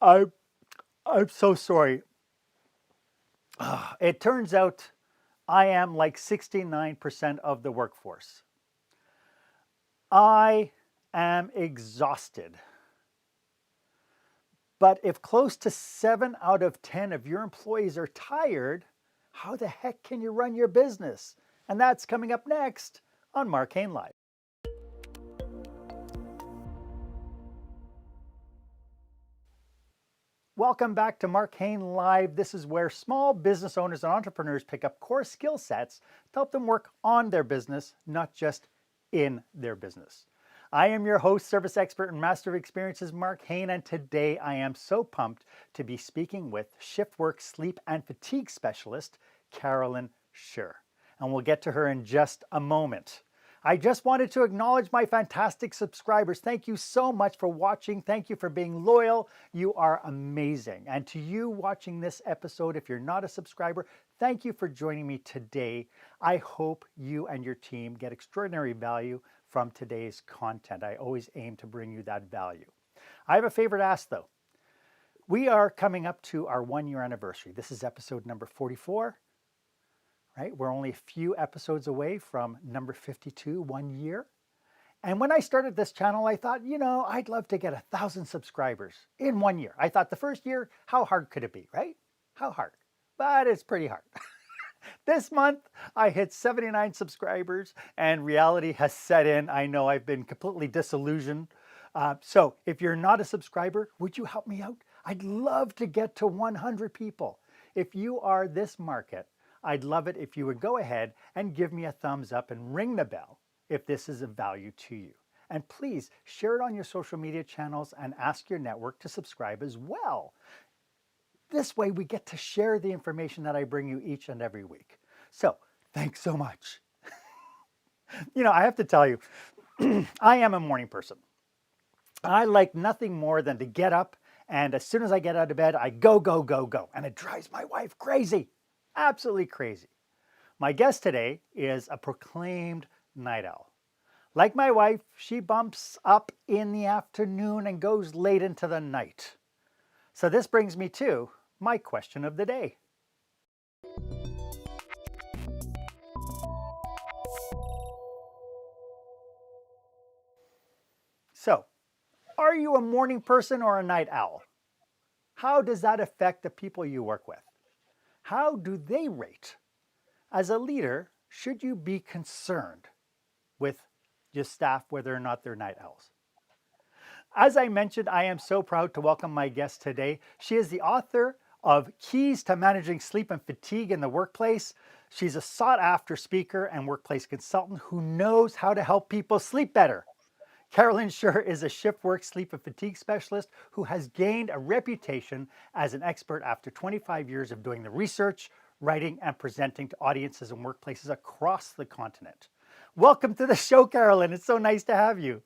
I I'm so sorry. It turns out I am like 69% of the workforce. I am exhausted. But if close to 7 out of 10 of your employees are tired, how the heck can you run your business? And that's coming up next on Mark Hain Live. Welcome back to Mark Hain Live. This is where small business owners and entrepreneurs pick up core skill sets to help them work on their business, not just in their business. I am your host, service expert, and master of experiences, Mark Hain, and today I am so pumped to be speaking with shift work, sleep, and fatigue specialist, Carolyn Scher. And we'll get to her in just a moment. I just wanted to acknowledge my fantastic subscribers. Thank you so much for watching. Thank you for being loyal. You are amazing. And to you watching this episode, if you're not a subscriber, thank you for joining me today. I hope you and your team get extraordinary value from today's content. I always aim to bring you that value. I have a favorite ask though. We are coming up to our 1-year anniversary. This is episode number 44. Right? We're only a few episodes away from number 52, 1 year. And when I started this channel, I thought, I'd love to get 1,000 subscribers in 1 year. I thought the first year, how hard could it be, right? How hard? But it's pretty hard. This month, I hit 79 subscribers and reality has set in. I know I've been completely disillusioned. So if you're not a subscriber, would you help me out? I'd love to get to 100 people. If you are this market, I'd love it if you would go ahead and give me a thumbs up and ring the bell if this is of value to you. And please share it on your social media channels and ask your network to subscribe as well. This way we get to share the information that I bring you each and every week. So thanks so much. I have to tell you, I am a morning person. I like nothing more than to get up, and as soon as I get out of bed, I go, go, go, go. And it drives my wife crazy. Absolutely crazy. My guest today is a proclaimed night owl. Like my wife, she bumps up in the afternoon and goes late into the night. So this brings me to my question of the day. So, are you a morning person or a night owl? How does that affect the people you work with? How do they rate? As a leader, should you be concerned with your staff whether or not they're night owls? As I mentioned, I am so proud to welcome my guest today. She is the author of Keys to Managing Sleep and Fatigue in the Workplace. She's a sought-after speaker and workplace consultant who knows how to help people sleep better. Carolyn Scher is a shift work, sleep, and fatigue specialist who has gained a reputation as an expert after 25 years of doing the research, writing, and presenting to audiences and workplaces across the continent. Welcome to the show, Carolyn. It's so nice to have you.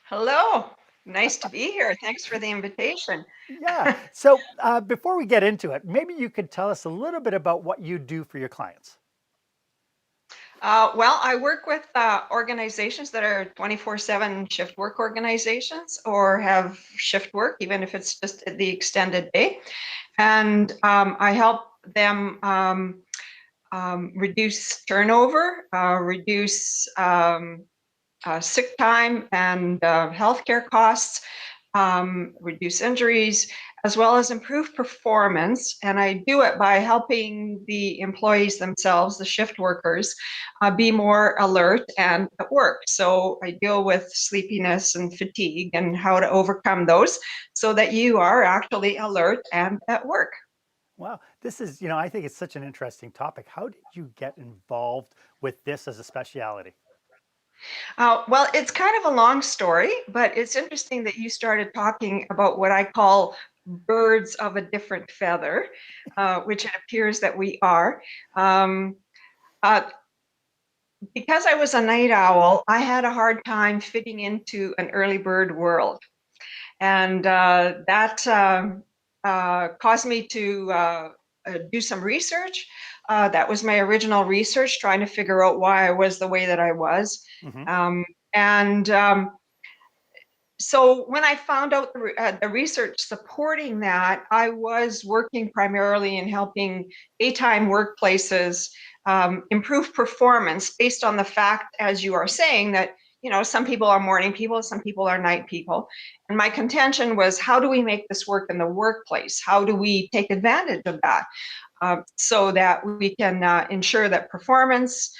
Hello. Nice to be here. Thanks for the invitation. Yeah. So before we get into it, maybe you could tell us a little bit about what you do for your clients. Well, I work with organizations that are 24/7 shift work organizations or have shift work, even if it's just the extended day. And I help them reduce turnover, reduce sick time and healthcare costs, reduce injuries, as well as improve performance. And I do it by helping the employees themselves, the shift workers, be more alert and at work. So I deal with sleepiness and fatigue and how to overcome those so that you are actually alert and at work. Wow, this is, I think it's such an interesting topic. How did you get involved with this as a specialty? Well, it's kind of a long story, but it's interesting that you started talking about what I call birds of a different feather, which it appears that we are. Um, uh, because I was a night owl, I had a hard time fitting into an early bird world. And that caused me to do some research. That was my original research, trying to figure out why I was the way that I was. Mm-hmm. Um, and So when I found out the research supporting that, I was working primarily in helping daytime workplaces improve performance based on the fact, as you are saying, that some people are morning people, some people are night people. And my contention was, how do we make this work in the workplace? How do we take advantage of that? So that we can ensure that performance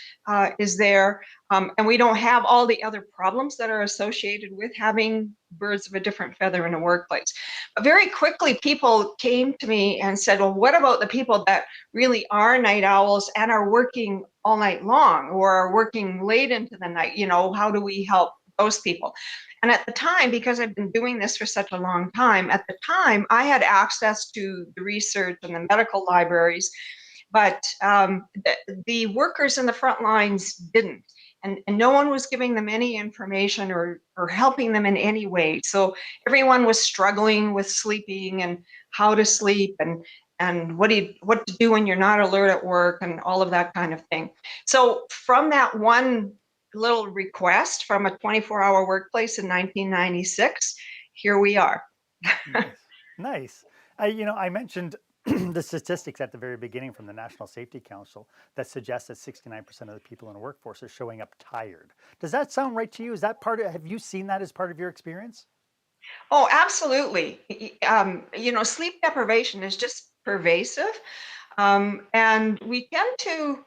is there, and we don't have all the other problems that are associated with having birds of a different feather in a workplace. But very quickly, people came to me and said, well, what about the people that really are night owls and are working all night long or are working late into the night? How do we help those people? And at the time, because I've been doing this for such a long time, at the time I had access to the research and the medical libraries, but the workers in the front lines didn't. And no one was giving them any information or helping them in any way. So everyone was struggling with sleeping and how to sleep and what to do when you're not alert at work and all of that kind of thing. So from that one little request from a 24-hour workplace in 1996, here we are. Nice. Nice. I mentioned the statistics at the very beginning from the National Safety Council that suggests that 69% of the people in the workforce are showing up tired. Does that sound right to you? Is that have you seen that as part of your experience? Oh, absolutely. Sleep deprivation is just pervasive. And we tend to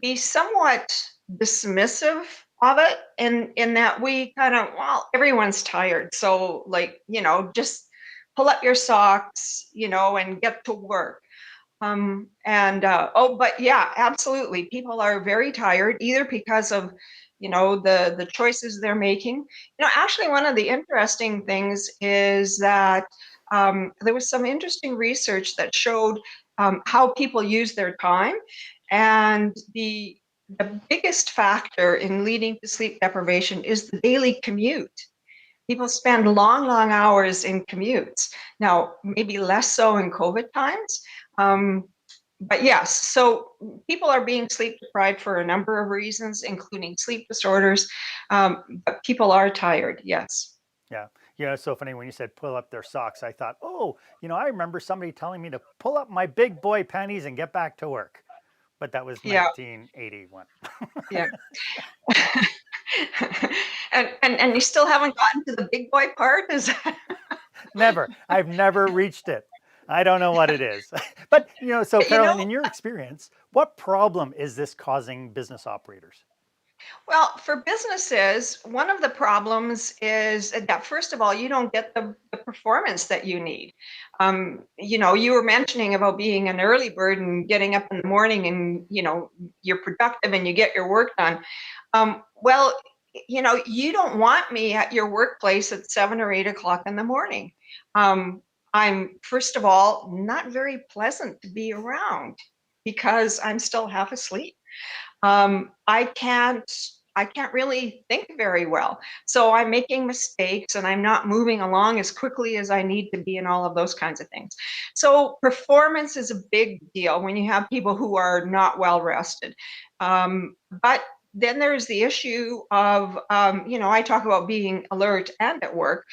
be somewhat dismissive of it in that we kind of, well, everyone's tired. So just pull up your socks, and get to work. But yeah, absolutely. People are very tired, either because of, the choices they're making. Actually, one of the interesting things is that there was some interesting research that showed how people use their time, and the biggest factor in leading to sleep deprivation is the daily commute. People spend long, long hours in commutes. Now, maybe less so in COVID times. Um, but yes, so people are being sleep deprived for a number of reasons, including sleep disorders. But people are tired, yes. Yeah. It's so funny when you said pull up their socks. I thought, oh, I remember somebody telling me to pull up my big boy panties and get back to work. But that was Yeah, 1981. yeah. And you still haven't gotten to the big boy part, is that? Never. I've never reached it. I don't know what it is. But, so you know, Carolyn, in your experience, what problem is this causing business operators? Well, for businesses, one of the problems is that, first of all, you don't get the performance that you need. You were mentioning about being an early bird and getting up in the morning and, you're productive and you get your work done. Well, you don't want me at your workplace at 7 or 8 o'clock in the morning. I'm, first of all, not very pleasant to be around because I'm still half asleep. I can't really think very well. So I'm making mistakes and I'm not moving along as quickly as I need to be and all of those kinds of things. So performance is a big deal when you have people who are not well rested. But then there's the issue of, I talk about being alert and at work.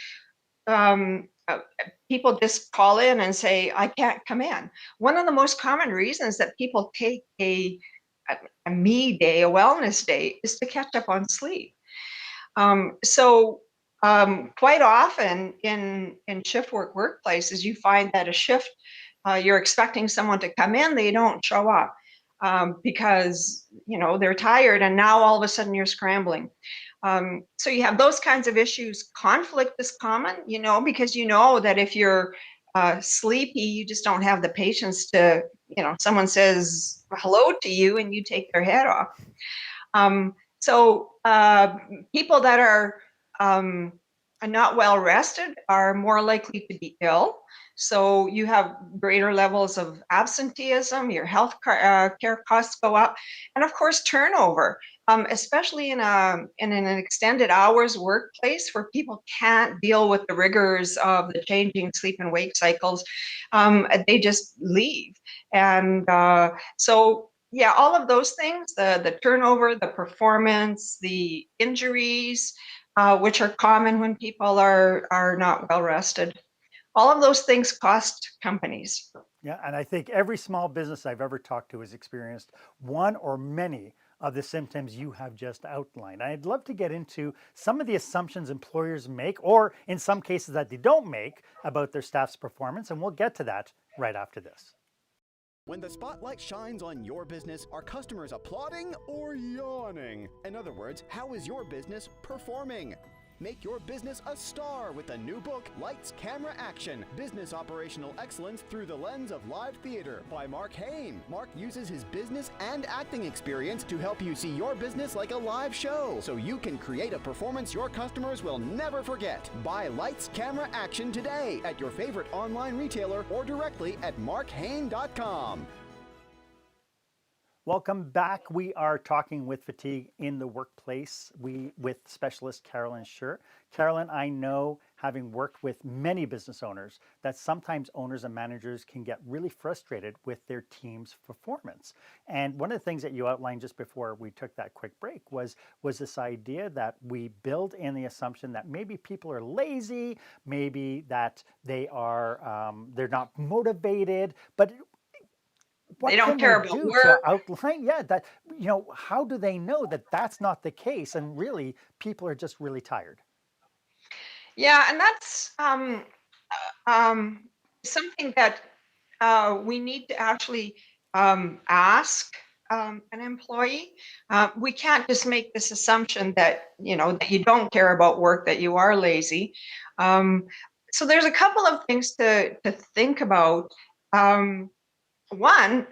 People just call in and say, I can't come in. One of the most common reasons that people take a me day, a wellness day, is to catch up on sleep. So quite often in shift work workplaces, you find that a shift, you're expecting someone to come in, they don't show up because they're tired, and now all of a sudden you're scrambling. So you have those kinds of issues. Conflict is common, because you know that if you're sleepy, you just don't have the patience to, someone says hello to you and you take their head off. So people that um, are not well rested are more likely to be ill. So you have greater levels of absenteeism, your care costs go up, and of course turnover, especially in an extended hours workplace where people can't deal with the rigors of the changing sleep and wake cycles. They just leave, and so yeah, all of those things, the turnover, the performance, the injuries, which are common when people are not well rested. All of those things cost companies. Yeah, and I think every small business I've ever talked to has experienced one or many of the symptoms you have just outlined. I'd love to get into some of the assumptions employers make, or in some cases that they don't make, about their staff's performance, and we'll get to that right after this. When the spotlight shines on your business, are customers applauding or yawning? In other words, how is your business performing? Make your business a star with the new book, Lights, Camera, Action, Business Operational Excellence Through the Lens of Live Theater by Mark Hain. Mark uses his business and acting experience to help you see your business like a live show, so you can create a performance your customers will never forget. Buy Lights, Camera, Action today at your favorite online retailer or directly at markhain.com. Welcome back. We are talking with fatigue in the workplace with specialist Carolyn Scher. Carolyn, I know, having worked with many business owners, that sometimes owners and managers can get really frustrated with their team's performance. And one of the things that you outlined just before we took that quick break was this idea that we build in the assumption that maybe people are lazy, maybe that they're not motivated, but what They don't can care they about do to work. outline, yeah, that, how do they know that that's not the case and really people are just really tired? Yeah, and that's something that we need to actually ask an employee. We can't just make this assumption that that you don't care about work, that you are lazy. So there's a couple of things to think about. One,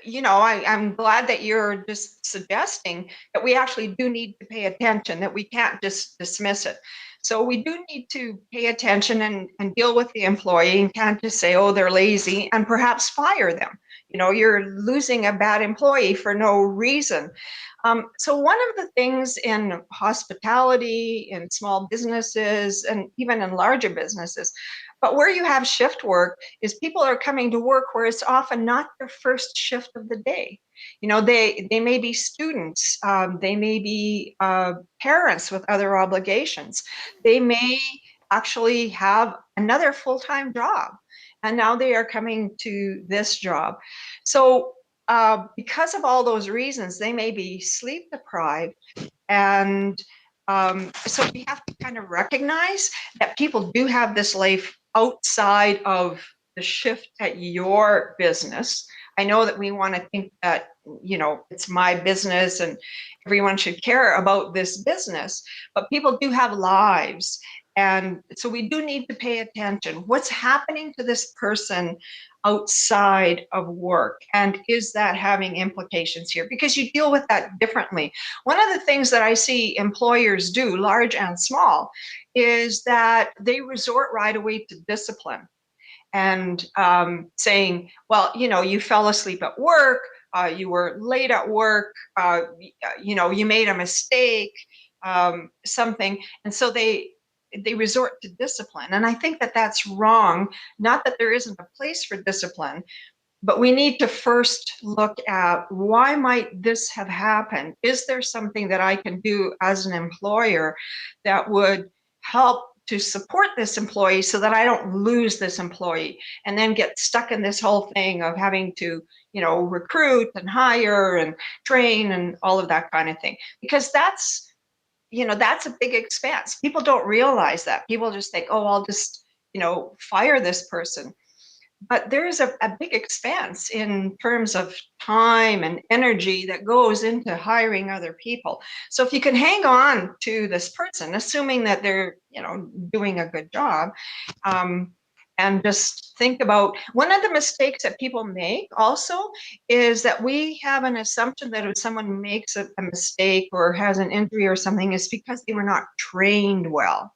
I'm glad that you're just suggesting that we actually do need to pay attention, that we can't just dismiss it. So we do need to pay attention and deal with the employee, and can't just say, oh, they're lazy, and perhaps fire them. You're losing a bad employee for no reason. So one of the things in hospitality, in small businesses, and even in larger businesses, but where you have shift work, is people are coming to work where it's often not their first shift of the day. They may be students, they may be parents with other obligations. They may actually have another full-time job, and now they are coming to this job. So because of all those reasons, they may be sleep deprived. And so we have to kind of recognize that people do have this life outside of the shift at your business. I know that we want to think that, it's my business and everyone should care about this business, but people do have lives. And so we do need to pay attention. What's happening to this person outside of work? And is that having implications here? Because you deal with that differently. One of the things that I see employers do, large and small, is that they resort right away to discipline and saying, well, you fell asleep at work, you were late at work, you made a mistake, something. And so they resort to discipline. And I think that that's wrong. Not that there isn't a place for discipline, but we need to first look at, why might this have happened? Is there something that I can do as an employer that would help to support this employee so that I don't lose this employee and then get stuck in this whole thing of having to, recruit and hire and train and all of that kind of thing? Because that's a big expense. People don't realize that. People just think, oh, I'll just, fire this person. But there's a big expense in terms of time and energy that goes into hiring other people. So if you can hang on to this person, assuming that they're, doing a good job, and just think about, one of the mistakes that people make also is that we have an assumption that if someone makes a mistake or has an injury or something, it's because they were not trained well.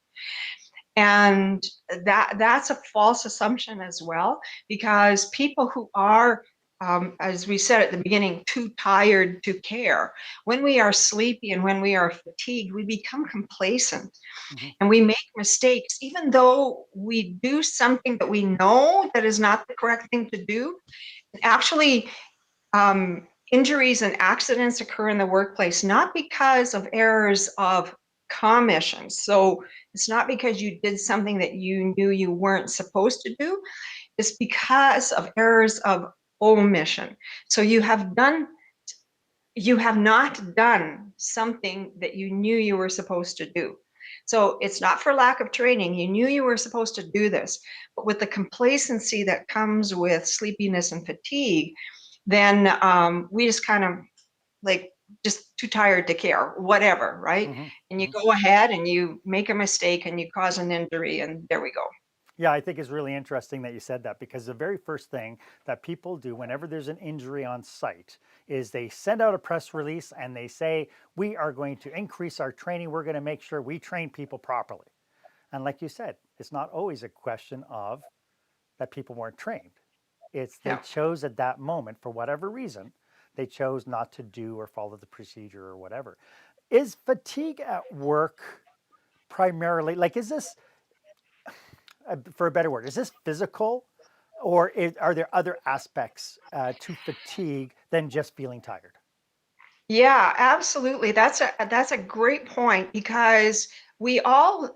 And that's a false assumption as well, because people who are, as we said at the beginning, too tired to care, when we are sleepy and when we are fatigued, we become complacent. Mhm. And we make mistakes, even though we do something that we know that is not the correct thing to do. Actually, injuries and accidents occur in the workplace not because of errors of commission. So it's not because you did something that you knew you weren't supposed to do. It's because of errors of omission. So you have not done something that you knew you were supposed to do. So it's not for lack of training. You knew you were supposed to do this, but with the complacency that comes with sleepiness and fatigue, then we just kind of like just too tired to care, whatever, right? Mhm, And you mhm. go ahead and you make a mistake and you cause an injury, and there we go. Yeah, I think it's really interesting that you said that, because the very first thing that people do whenever there's an injury on site is they send out a press release and they say, we are going to increase our training. We're going to make sure we train people properly. And like you said, it's not always a question of that people weren't trained. It's they Yeah. chose at that moment, for whatever reason, they chose not to do or follow the procedure or whatever. Is fatigue at work primarily, like, is this, for a better word, is this physical, or are there other aspects to fatigue than just feeling tired? Yeah, absolutely. That's a great point, because we all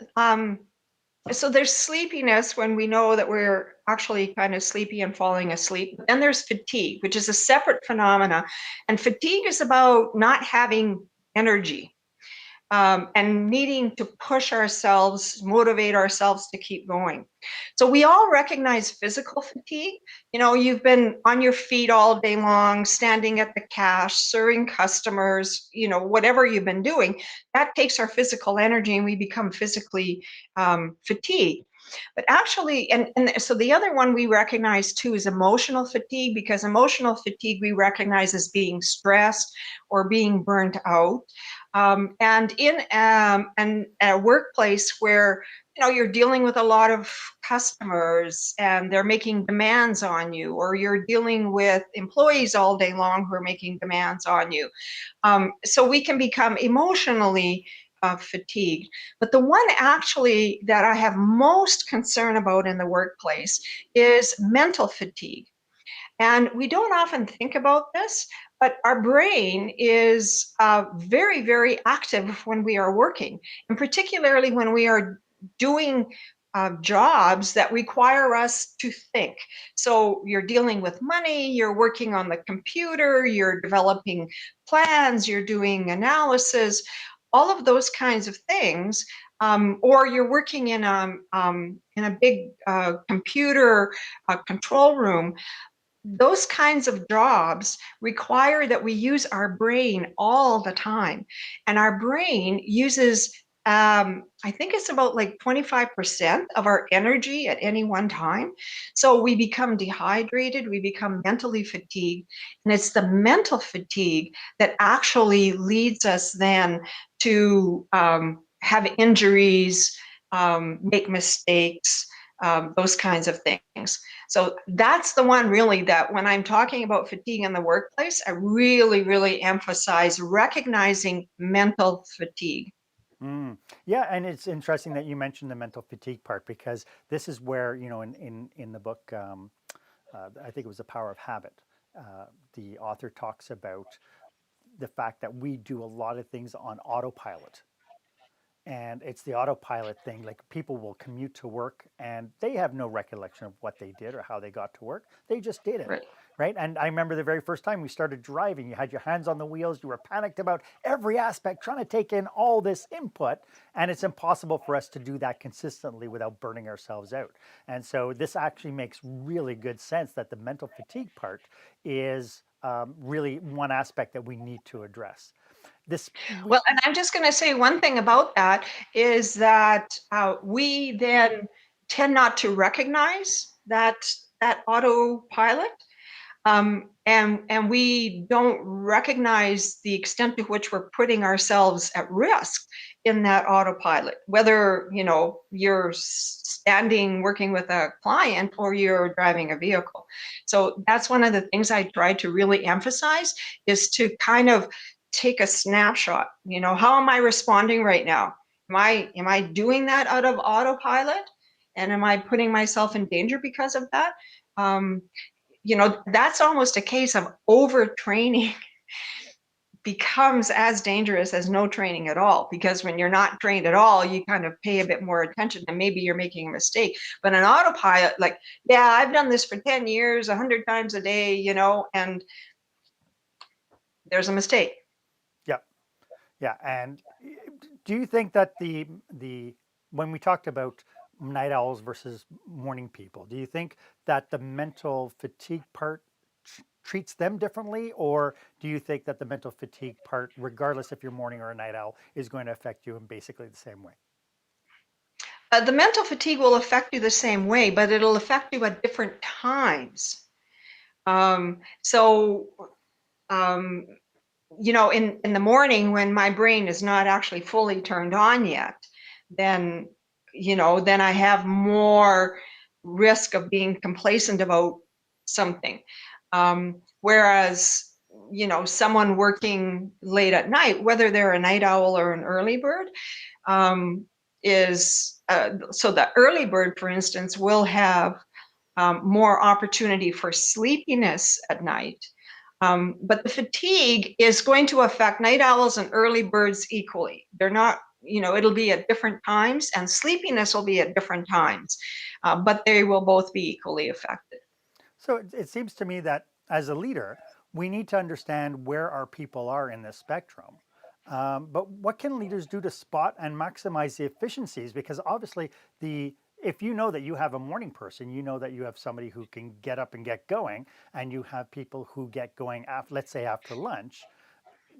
so there's sleepiness when we know that we're actually kind of sleepy and falling asleep. But then there's fatigue, which is a separate phenomena. And fatigue is about not having energy, and needing to push ourselves, motivate ourselves to keep going. So we all recognize physical fatigue. You know, you've been on your feet all day long, standing at the cash, serving customers, whatever you've been doing, that takes our physical energy and we become physically fatigued. But actually, and so the other one we recognize too is emotional fatigue, because emotional fatigue we recognize as being stressed or being burnt out. And in a workplace where you're dealing with a lot of customers and they're making demands on you, or you're dealing with employees all day long who are making demands on you. So we can become emotionally fatigued. But the one actually that I have most concern about in the workplace is mental fatigue. And we don't often think about this, but our brain is very, very active when we are working, and particularly when we are doing jobs that require us to think. So you're dealing with money, you're working on the computer, you're developing plans, you're doing analysis, all of those kinds of things. Or you're working in a big computer control room. Those kinds of jobs require that we use our brain all the time. And our brain uses, I think it's about like 25% of our energy at any one time. So we become dehydrated, we become mentally fatigued. And it's the mental fatigue that actually leads us then to have injuries, make mistakes, those kinds of things. So that's the one really that when I'm talking about fatigue in the workplace, I really, really emphasize recognizing mental fatigue. Mm. Yeah, and it's interesting that you mentioned the mental fatigue part, because this is where, in the book, I think it was The Power of Habit, the author talks about the fact that we do a lot of things on autopilot. And it's the autopilot thing. Like, people will commute to work and they have no recollection of what they did or how they got to work. They just did it. Right. Right. And I remember the very first time we started driving, you had your hands on the wheels, you were panicked about every aspect, trying to take in all this input. And it's impossible for us to do that consistently without burning ourselves out. And so this actually makes really good sense that the mental fatigue part is really one aspect that we need to address. This, Well, and I'm just going to say one thing about that is that we then tend not to recognize that autopilot. And we don't recognize the extent to which we're putting ourselves at risk in that autopilot, whether you're standing working with a client or you're driving a vehicle. So that's one of the things I try to really emphasize, is to kind of take a snapshot. How am I responding right now? Am I doing that out of autopilot, and am I putting myself in danger because of that? um, that's almost a case of overtraining becomes as dangerous as no training at all, because when you're not trained at all, you kind of pay a bit more attention and maybe you're making a mistake. But an autopilot, like, yeah, I've done this for 10 years, 100 times a day, and there's a mistake. Yeah. Yeah. And do you think that when we talked about night owls versus morning people, do you think that the mental fatigue part treats them differently, or do you think that the mental fatigue part, regardless if you're morning or a night owl, is going to affect you in basically the same way? The mental fatigue will affect you the same way, but it'll affect you at different times. So, um, in the morning when my brain is not actually fully turned on yet, then, then I have more risk of being complacent about something. Whereas, someone working late at night, whether they're a night owl or an early bird, um, is so the early bird, for instance, will have more opportunity for sleepiness at night. But the fatigue is going to affect night owls and early birds equally. They're not, it'll be at different times, and sleepiness will be at different times, but they will both be equally affected. So it seems to me that as a leader, we need to understand where our people are in this spectrum. But what can leaders do to spot and maximize the efficiencies? Because obviously, if you know that you have a morning person, you know that you have somebody who can get up and get going, and you have people who get going after, let's say, after lunch.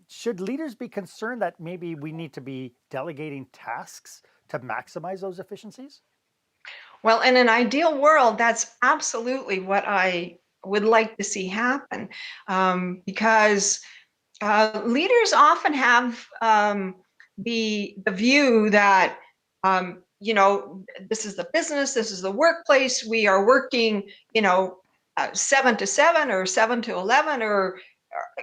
Should leaders be concerned that maybe we need to be delegating tasks to maximize those efficiencies? Well, in an ideal world, that's absolutely what I would like to see happen, because leaders often have the view that this is the business, this is the workplace. We are working, 7 to 7 or 7 to 11, or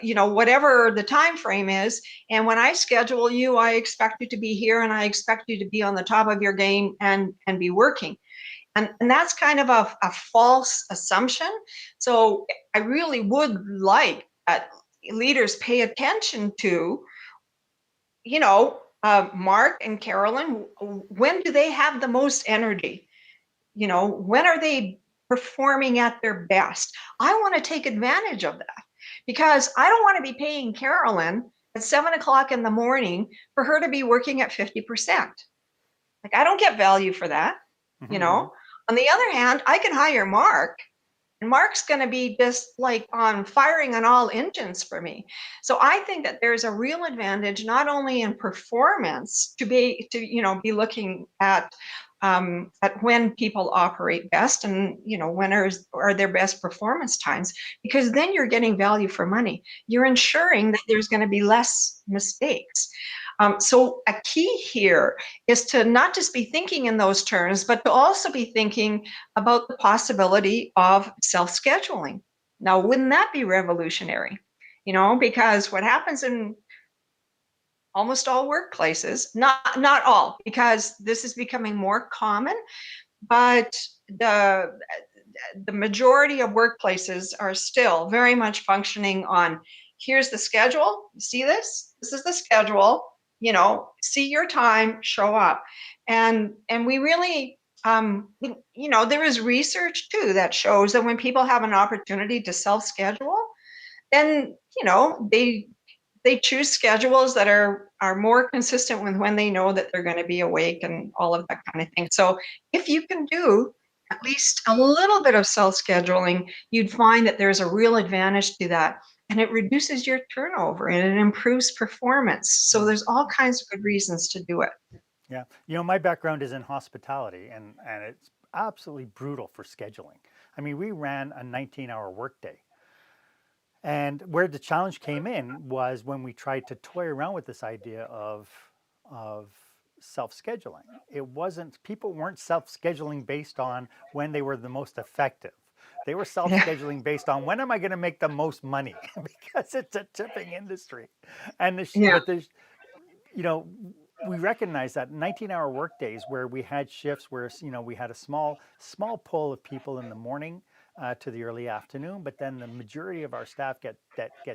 whatever the time frame is. And when I schedule you, I expect you to be here, and I expect you to be on the top of your game and be working. And that's kind of a false assumption. So I really would like leaders pay attention to, Mark and Carolyn. When do they have the most energy? When are they performing at their best? I want to take advantage of that, because I don't want to be paying Carolyn at 7 o'clock in the morning for her to be working at 50%. Like, I don't get value for that, you Hmm. know? On the other hand, I can hire Mark, and Mark's going to be just like on firing on all engines for me. So I think that there's a real advantage, not only in performance, be looking at when people operate best, and when are their best performance times, because then you're getting value for money. You're ensuring that there's going to be less mistakes. So a key here is to not just be thinking in those terms, but to also be thinking about the possibility of self-scheduling. Now, wouldn't that be revolutionary? Because what happens in almost all workplaces, not all, because this is becoming more common, but the majority of workplaces are still very much functioning on, here's the schedule, you see this is the schedule, see your time, show up. And we really, there is research too that shows that when people have an opportunity to self-schedule, then they choose schedules that are more consistent with when they know that they're going to be awake and all of that kind of thing. So if you can do at least a little bit of self-scheduling, you'd find that there's a real advantage to that. And it reduces your turnover and it improves performance. So there's all kinds of good reasons to do it. Yeah. My background is in hospitality, and it's absolutely brutal for scheduling. I mean, we ran a 19-hour workday. And where the challenge came in was when we tried to toy around with this idea of self-scheduling. It wasn't People weren't self-scheduling based on when they were the most effective. They were Yeah. self-scheduling based on when am I going to make the most money because it's a tipping industry. And Yeah. but there's you know, we recognize that 19-hour work days where we had shifts where, we had a small pool of people in the morning to the early afternoon, but then the majority of our staff get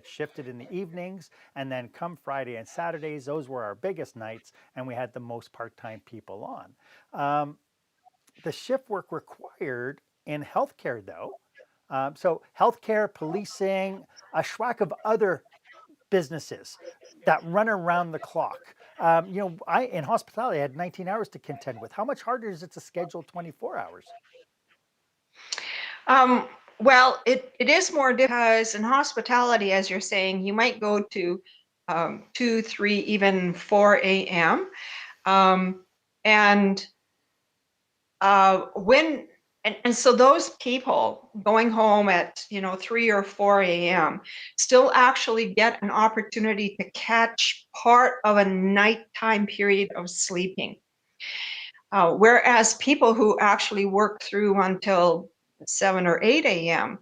shifted in the evenings, and then come Friday and Saturdays, those were our biggest nights, and we had the most part-time people on. The shift work required in healthcare, though. So healthcare, policing, a schwack of other businesses that run around the clock. I in hospitality I had 19 hours to contend with. How much harder is it to schedule 24 hours? Um, well, it is more because in hospitality, as you're saying, you might go to 2, 3, even 4 a.m. Um, and when and so those people going home at 3 or 4 a.m. still actually get an opportunity to catch part of a nighttime period of sleeping. Whereas people who actually work through until 7 or 8 a.m.,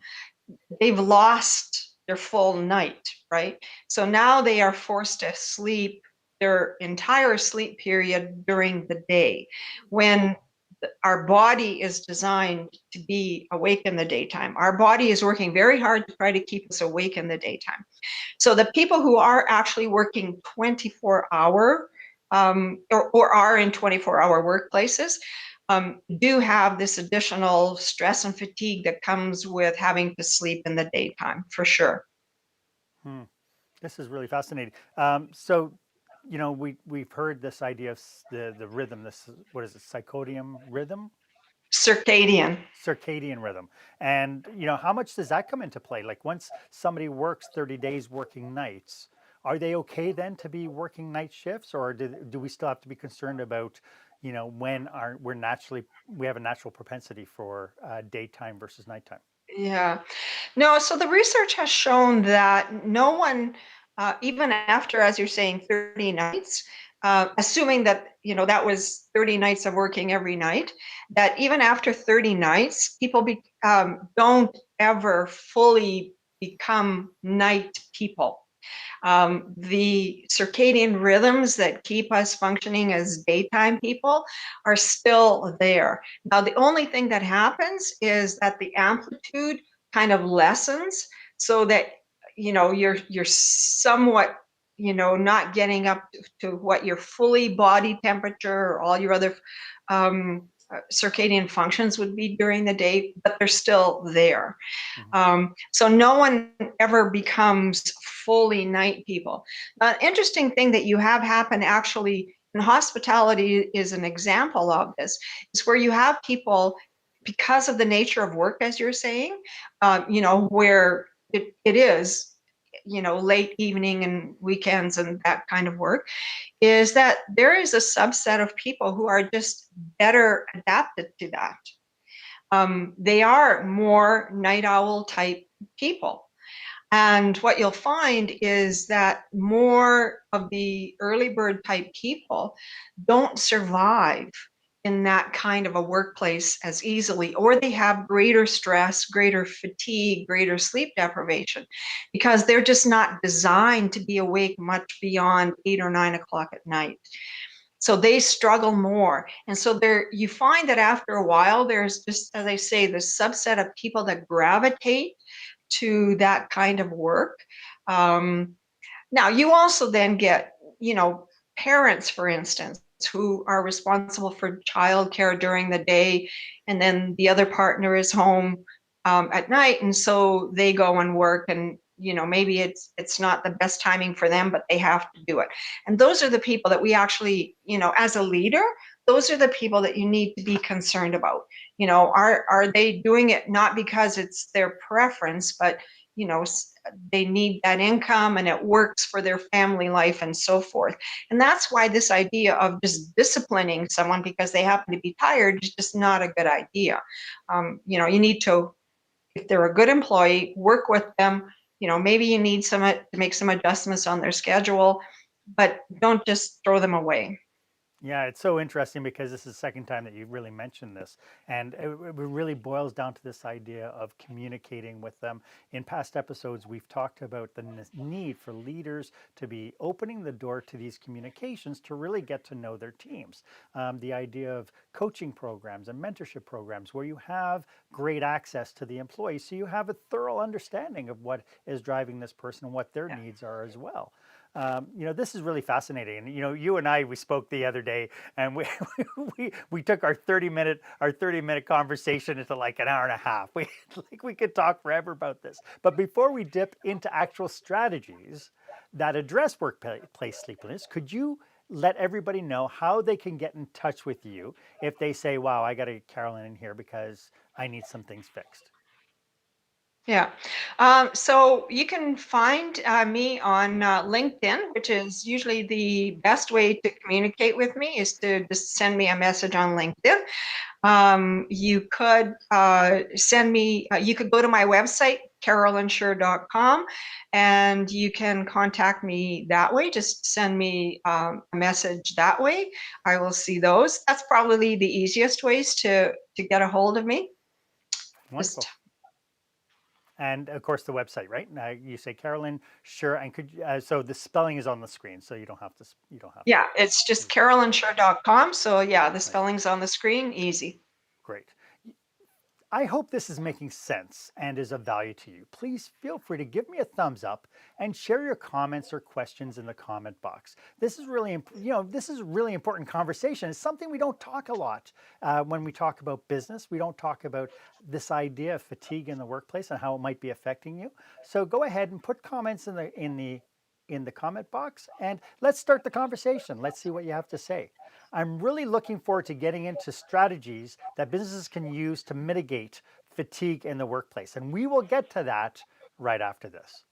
they've lost their full night, right? So now they are forced to sleep their entire sleep period during the day when our body is designed to be awake in the daytime. Our body is working very hard to try to keep us awake in the daytime. So the people who are actually working 24-hour or are in 24-hour workplaces do have this additional stress and fatigue that comes with having to sleep in the daytime, for sure. Hmm. This is really fascinating. So, we've heard this idea of the rhythm. This, what is it? Circadian rhythm, Circadian. circadian rhythm, and how much does that come into play? Like once somebody works 30 days working nights, are they okay then to be working night shifts, or do we still have to be concerned about, when we have a natural propensity for daytime versus nighttime? Yeah. No, so the research has shown that no one, even after, as you're saying, 30 nights, assuming that, that was 30 nights of working every night, that even after 30 nights, people don't ever fully become night people. The circadian rhythms that keep us functioning as daytime people are still there. Now, the only thing that happens is that the amplitude kind of lessens so that you're somewhat not getting up to what your fully body temperature or all your other circadian functions would be during the day, but they're still there. Mhm. So no one ever becomes fully night people. An interesting thing that you have happen actually in hospitality is an example of this, is where you have people, because of the nature of work, as you're saying, where it is, late evening and weekends and that kind of work, is that there is a subset of people who are just better adapted to that. They are more night owl type people. And what you'll find is that more of the early bird type people don't survive in that kind of a workplace as easily, or they have greater stress, greater fatigue, greater sleep deprivation, because they're just not designed to be awake much beyond 8 or 9 o'clock at night. So they struggle more. And so you find that after a while, there's just, as I say, this subset of people that gravitate to that kind of work. Now, you also then get, parents, for instance, who are responsible for childcare during the day, and then the other partner is home at night, and so they go and work, and maybe it's not the best timing for them, but they have to do it. And those are the people that we actually, as a leader, those are the people that you need to be concerned about. Are they doing it not because it's their preference, but they need that income and it works for their family life and so forth. And that's why this idea of just disciplining someone because they happen to be tired is just not a good idea. You need to, if they're a good employee, work with them. Maybe you need to make some adjustments on their schedule, but don't just throw them away. Yeah, it's so interesting because this is the second time that you really mentioned this. And it really boils down to this idea of communicating with them. In past episodes, we've talked about the need for leaders to be opening the door to these communications to really get to know their teams. The idea of coaching programs and mentorship programs where you have great access to the employees so you have a thorough understanding of what is driving this person and what their Yeah. needs are as well. This is really fascinating. And you and I, we spoke the other day, and we we took our 30-minute conversation into like an hour and a half. We could talk forever about this. But before we dip into actual strategies that address workplace sleepiness, could you let everybody know how they can get in touch with you if they say, "Wow, I got to get Carolyn in here because I need some things fixed"? Yeah. So you can find me on LinkedIn, which is usually the best way to communicate with me is to just send me a message on LinkedIn. You could send me, you could go to my website, carolynsure.com, and you can contact me that way. Just send me a message that way. I will see those. That's probably the easiest ways to get a hold of me. Just Wonderful. And of course, the website, right? You say Carolyn, sure. And so the spelling is on the screen, so you don't have to. You don't have to. Yeah, it's just carolynsure.com. So yeah, the Nice, spelling's on the screen, easy. great. I hope this is making sense and is of value to you. Please feel free to give me a thumbs up and share your comments or questions in the comment box. This is this is a really important conversation. It's something we don't talk a lot when we talk about business. We don't talk about this idea of fatigue in the workplace and how it might be affecting you. So go ahead and put comments in the comment box and let's start the conversation. Let's see what you have to say. I'm really looking forward to getting into strategies that businesses can use to mitigate fatigue in the workplace. And we will get to that right after this.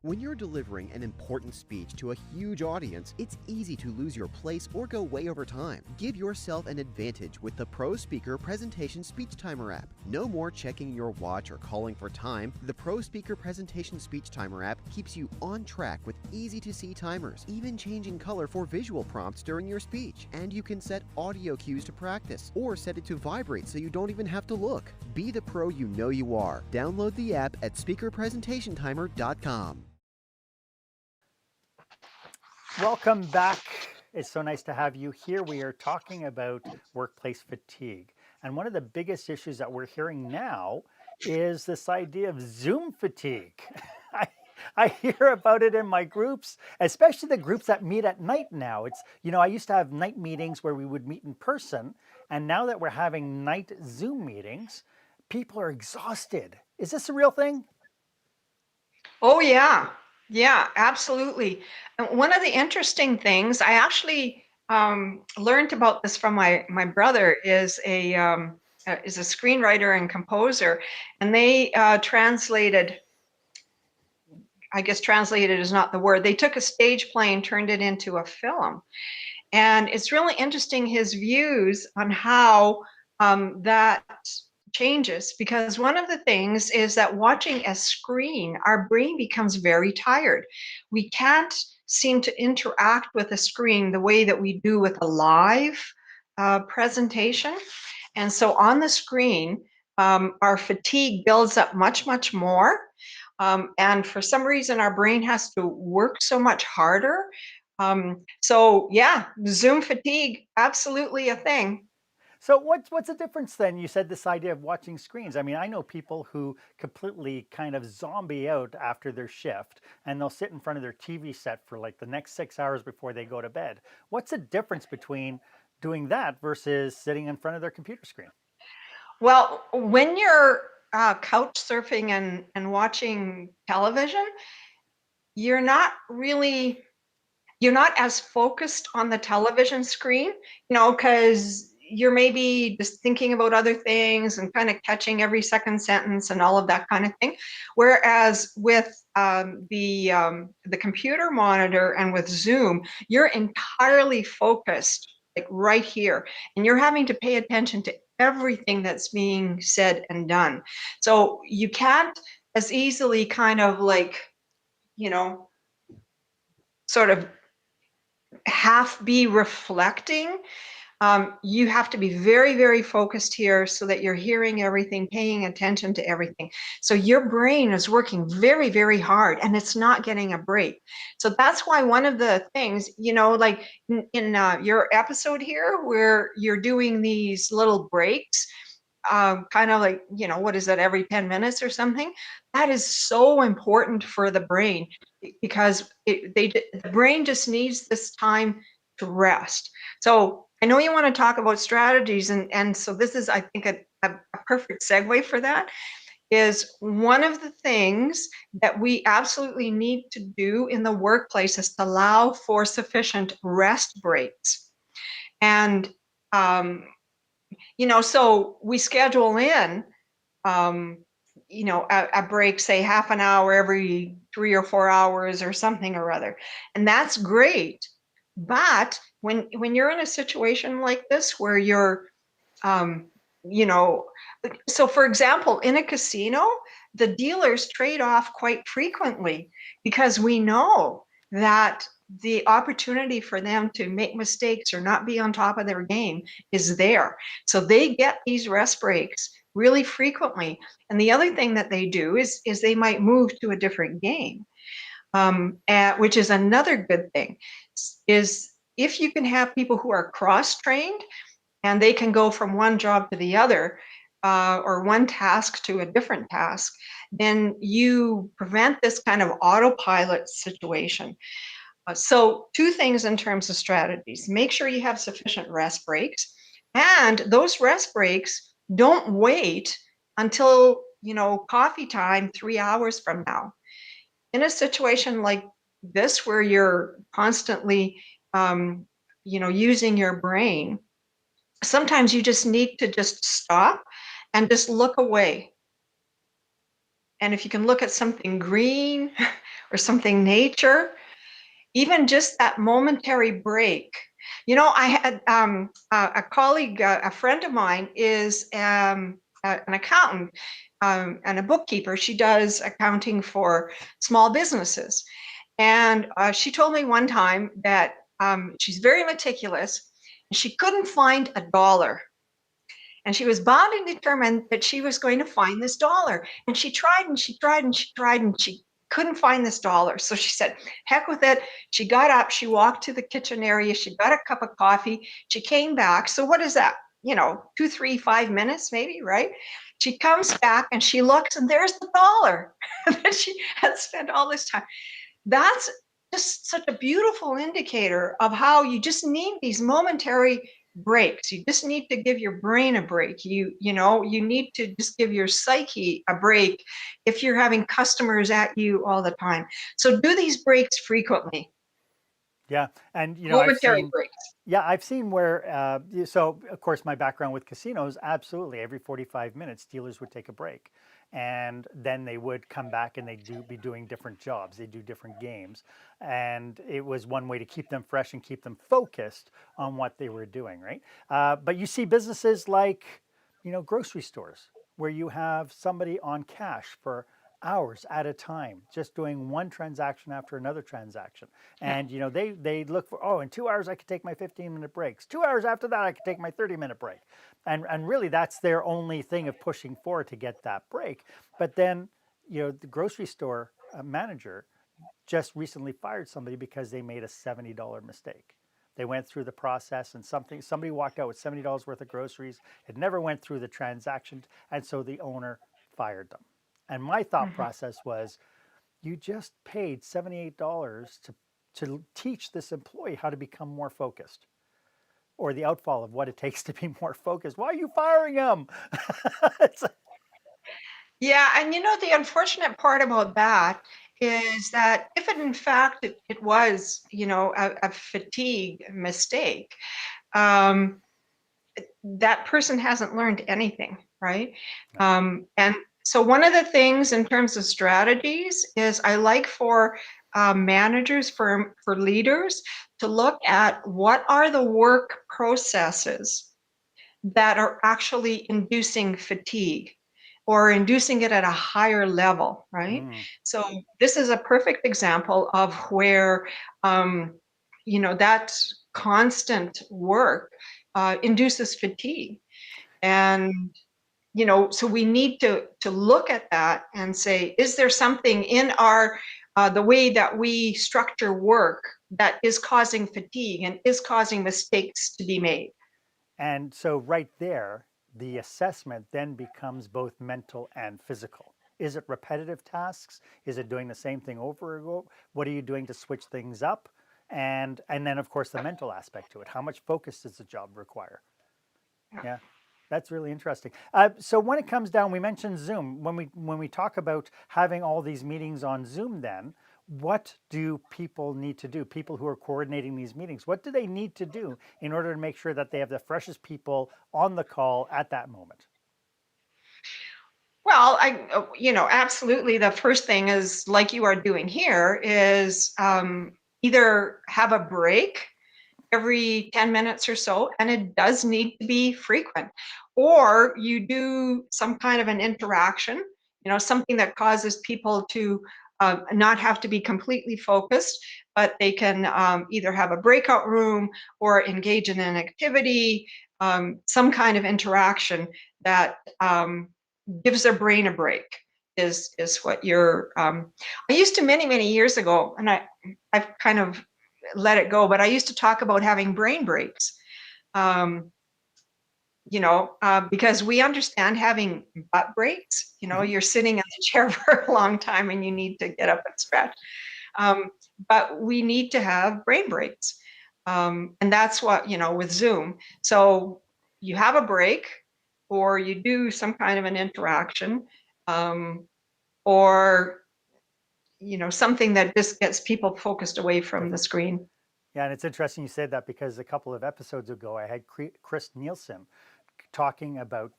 When you're delivering an important speech to a huge audience, it's easy to lose your place or go way over time. Give yourself an advantage with the Pro Speaker Presentation Speech Timer app. No more checking your watch or calling for time. The Pro Speaker Presentation Speech Timer app keeps you on track with easy-to-see timers, even changing color for visual prompts during your speech. And you can set audio cues to practice or set it to vibrate so you don't even have to look. Be the pro you know you are. Download the app at speakerpresentationtimer.com. Welcome back. It's so nice to have you here. We are talking about workplace fatigue. And one of the biggest issues that we're hearing now is this idea of Zoom fatigue. I, I hear about it in my groups, especially the groups that meet at night now. I used to have night meetings where we would meet in person. And now that we're having night Zoom meetings, people are exhausted. Is this a real thing? Oh, yeah. Yeah, absolutely. And one of the interesting things, I actually learned about this from my brother, is a screenwriter and composer, and they translated. I guess translated is not the word. They took a stage play and turned it into a film, and it's really interesting his views on how that changes, because one of the things is that watching a screen, our brain becomes very tired. We can't seem to interact with a screen the way that we do with a live presentation. And so on the screen, our fatigue builds up much, much more. And for some reason, our brain has to work so much harder. So yeah, Zoom fatigue, absolutely a thing. So what's the difference then? You said this idea of watching screens. I mean, I know people who completely kind of zombie out after their shift and they'll sit in front of their TV set for like the next 6 hours before they go to bed. What's the difference between doing that versus sitting in front of their computer screen? Well, when you're couch surfing and watching television, you're not really you're not as focused on the television screen, because you're maybe just thinking about other things and kind of catching every second sentence and all of that kind of thing. Whereas with the computer monitor and with Zoom, you're entirely focused, like right here, and you're having to pay attention to everything that's being said and done. So you can't as easily kind of like, you know, sort of half be reflecting. You have to be very, very focused here so that you're hearing everything, paying attention to everything. So your brain is working very, very hard and it's not getting a break. So that's why one of the things, like in your episode here, where you're doing these little breaks, kind of like, what is that, every 10 minutes or something? That is so important for the brain because the brain just needs this time to rest. So I know you want to talk about strategies, and so this is, I think, a perfect segue for that. Is one of the things that we absolutely need to do in the workplace is to allow for sufficient rest breaks. And so we schedule in a break, say half an hour every 3 or 4 hours or something or other, and that's great. But when you're in a situation like this where you're, so for example, in a casino, the dealers trade off quite frequently because we know that the opportunity for them to make mistakes or not be on top of their game is there. So they get these rest breaks really frequently. And the other thing that they do is they might move to a different game, which is another good thing, is if you can have people who are cross-trained and they can go from one job to the other, or one task to a different task, then you prevent this kind of autopilot situation. So 2 things in terms of strategies. Make sure you have sufficient rest breaks, and those rest breaks don't wait until, coffee time 3 hours from now. In a situation like this where you're constantly, using your brain, sometimes you just need to just stop and just look away. And if you can look at something green or something nature, even just that momentary break. I had a colleague, a friend of mine is an accountant and a bookkeeper. She does accounting for small businesses. And she told me one time that she's very meticulous and she couldn't find a dollar. And she was bound and determined that she was going to find this dollar. And she tried and she tried and she tried and she couldn't find this dollar. So she said, heck with it. She got up, she walked to the kitchen area, she got a cup of coffee, she came back. So what is that? 2, 3, 5 minutes maybe, right? She comes back and she looks and there's the dollar that she had spent all this time. That's just such a beautiful indicator of how you just need these momentary breaks. You just need to give your brain a break. You need to just give your psyche a break if you're having customers at you all the time. So do these breaks frequently. Yeah, and Momentary breaks. Yeah, I've seen where. So of course, my background with casinos, absolutely, every 45 minutes, dealers would take a break, and then they would come back and they'd be doing different jobs. They do different games, and it was one way to keep them fresh and keep them focused on what they were doing, right? But you see businesses like, grocery stores where you have somebody on cash for hours at a time, just doing one transaction after another transaction. And they look for, oh, in 2 hours I could take my 15-minute breaks. 2 hours after that I could take my 30-minute break. And really that's their only thing of pushing forward to get that break. But then, the grocery store manager just recently fired somebody because they made a $70 mistake. They went through the process and somebody walked out with $70 worth of groceries. It never went through the transaction, and so the owner fired them. And my thought process was, you just paid $78 to teach this employee how to become more focused, or the outfall of what it takes to be more focused. Why are you firing him? Yeah, and the unfortunate part about that is that if in fact it was, a fatigue mistake, that person hasn't learned anything, right? And so one of the things in terms of strategies is I like for managers, for leaders to look at what are the work processes that are actually inducing fatigue or inducing it at a higher level, right? So this is a perfect example of where, that constant work induces fatigue. And so we need to look at that and say, is there something in our the way that we structure work that is causing fatigue and is causing mistakes to be made? And so right there, the assessment then becomes both mental and physical. Is it repetitive tasks? Is it doing the same thing over and over? What are you doing to switch things up? And then of course the mental aspect to it. How much focus does the job require? Yeah, that's really interesting. So when it comes down, we mentioned Zoom. When we talk about having all these meetings on Zoom, then what do people need to do? People who are coordinating these meetings, what do they need to do in order to make sure that they have the freshest people on the call at that moment? Well, absolutely. The first thing is, like you are doing here, is either have a break every 10 minutes or so, and it does need to be frequent, or you do some kind of an interaction, something that causes people to not have to be completely focused, but they can either have a breakout room or engage in an activity, some kind of interaction that gives their brain a break. Is what you're I used to, many years ago, and I've kind of let it go, but I used to talk about having brain breaks. Because we understand having butt breaks. You're sitting in the chair for a long time and you need to get up and stretch. But we need to have brain breaks. And that's what, with Zoom. So you have a break, or you do some kind of an interaction, or something that just gets people focused away from the screen. Yeah, and it's interesting you said that, because a couple of episodes ago I had Chris Nielsen talking about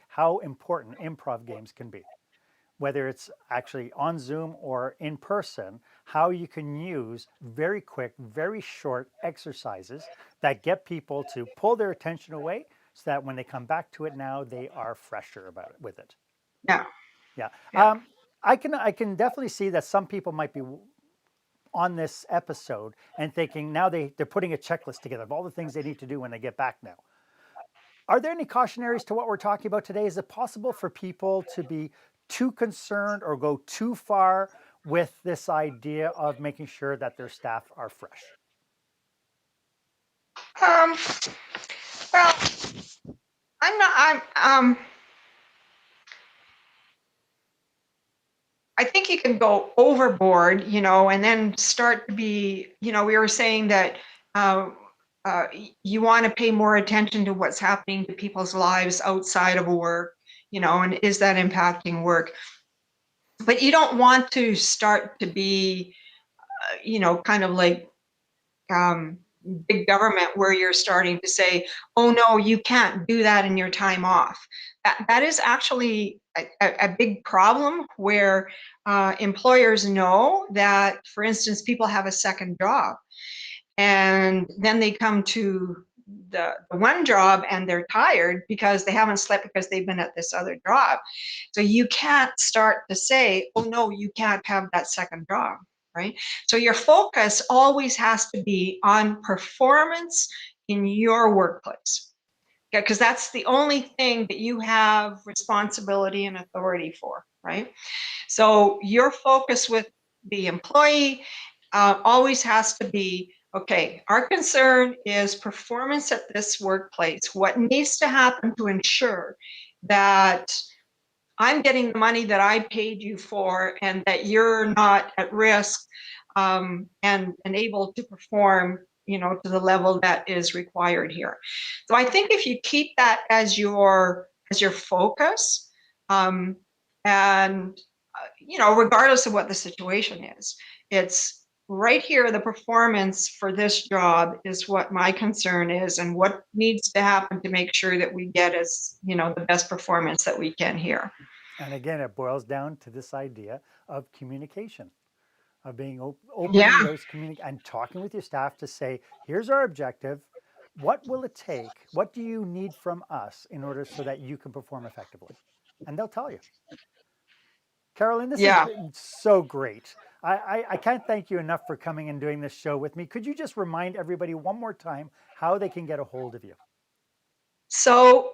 how important improv games can be, whether it's actually on Zoom or in person, how you can use very quick, very short exercises that get people to pull their attention away, so that when they come back to it now, they are fresher about it with it. Yeah. Yeah. Yeah. I can definitely see that some people might be on this episode and thinking now they're putting a checklist together of all the things they need to do when they get back now. Are there any cautionaries to what we're talking about today? Is it possible for people to be too concerned or go too far with this idea of making sure that their staff are fresh? Well, I'm not. I think you can go overboard, and then start to be, we were saying that you want to pay more attention to what's happening to people's lives outside of work, and is that impacting work? But you don't want to start to be, kind of like big government, where you're starting to say, oh no, you can't do that in your time off. That is actually a big problem, where employers know that, for instance, people have a second job, and then they come to the one job and they're tired because they haven't slept because they've been at this other job. So you can't start to say, oh no, you can't have that second job, right? So your focus always has to be on performance in your workplace, because that's the only thing that you have responsibility and authority for, right? So your focus with the employee always has to be, okay, our concern is performance at this workplace. What needs to happen to ensure that I'm getting the money that I paid you for, and that you're not at risk, and able to perform, to the level that is required here. So I think if you keep that as your focus, and regardless of what the situation is, it's right here, the performance for this job is what my concern is, and what needs to happen to make sure that we get the best performance that we can here. And again, it boils down to this idea of communication, of being opening Yeah. those and talking with your staff to say, here's our objective. What will it take? What do you need from us in order so that you can perform effectively? And they'll tell you. Carolyn, this has Yeah. been so great. I can't thank you enough for coming and doing this show with me. Could you just remind everybody one more time how they can get a hold of you? So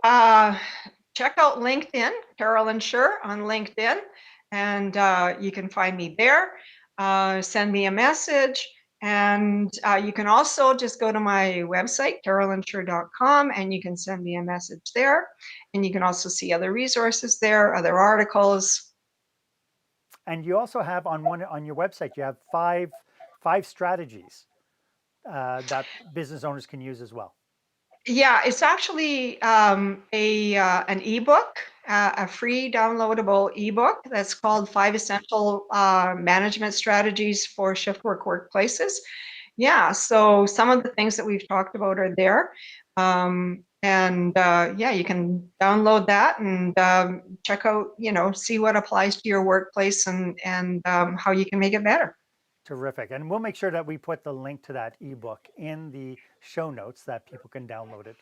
check out LinkedIn, Carolyn Schur on LinkedIn, and you can find me there. Send me a message. And you can also just go to my website, carolynschur.com, and you can send me a message there. And you can also see other resources there, other articles. And you also have on your website, you have five strategies that business owners can use as well. Yeah, it's actually an ebook, a free downloadable ebook that's called 5 Essential Management Strategies for Shift Work Workplaces. Yeah, so some of the things that we've talked about are there. Yeah, you can download that and check out, see what applies to your workplace and how you can make it better. Terrific. And we'll make sure that we put the link to that ebook in the show notes that people can download it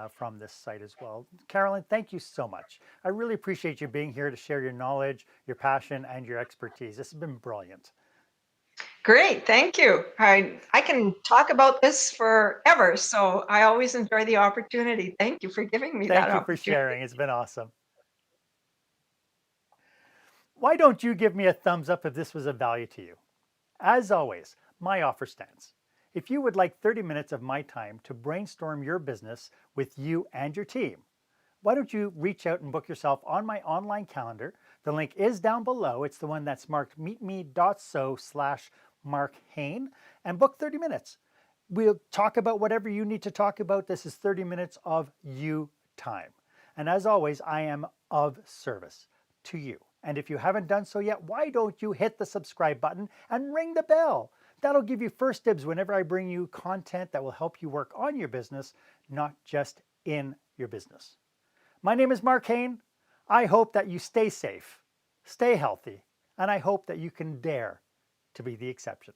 from this site as well. Carolyn, thank you so much. I really appreciate you being here to share your knowledge, your passion, and your expertise. This has been brilliant. Great, thank you. I can talk about this forever, so I always enjoy the opportunity. Thank you for giving me that Thank you for opportunity. sharing. It's been awesome. Why don't you give me a thumbs up if this was of value to you? As always, my offer stands. If you would like 30 minutes of my time to brainstorm your business with you and your team, why don't you reach out and book yourself on my online calendar? The link is down below. It's the one that's marked meetme.so/markhane, and book 30 minutes. We'll talk about whatever you need to talk about. This is 30 minutes of you time. And as always, I am of service to you. And if you haven't done so yet, why don't you hit the subscribe button and ring the bell? That'll give you first dibs whenever I bring you content that will help you work on your business, not just in your business. My name is Mark Hain. I hope that you stay safe, stay healthy, and I hope that you can dare to be the exception.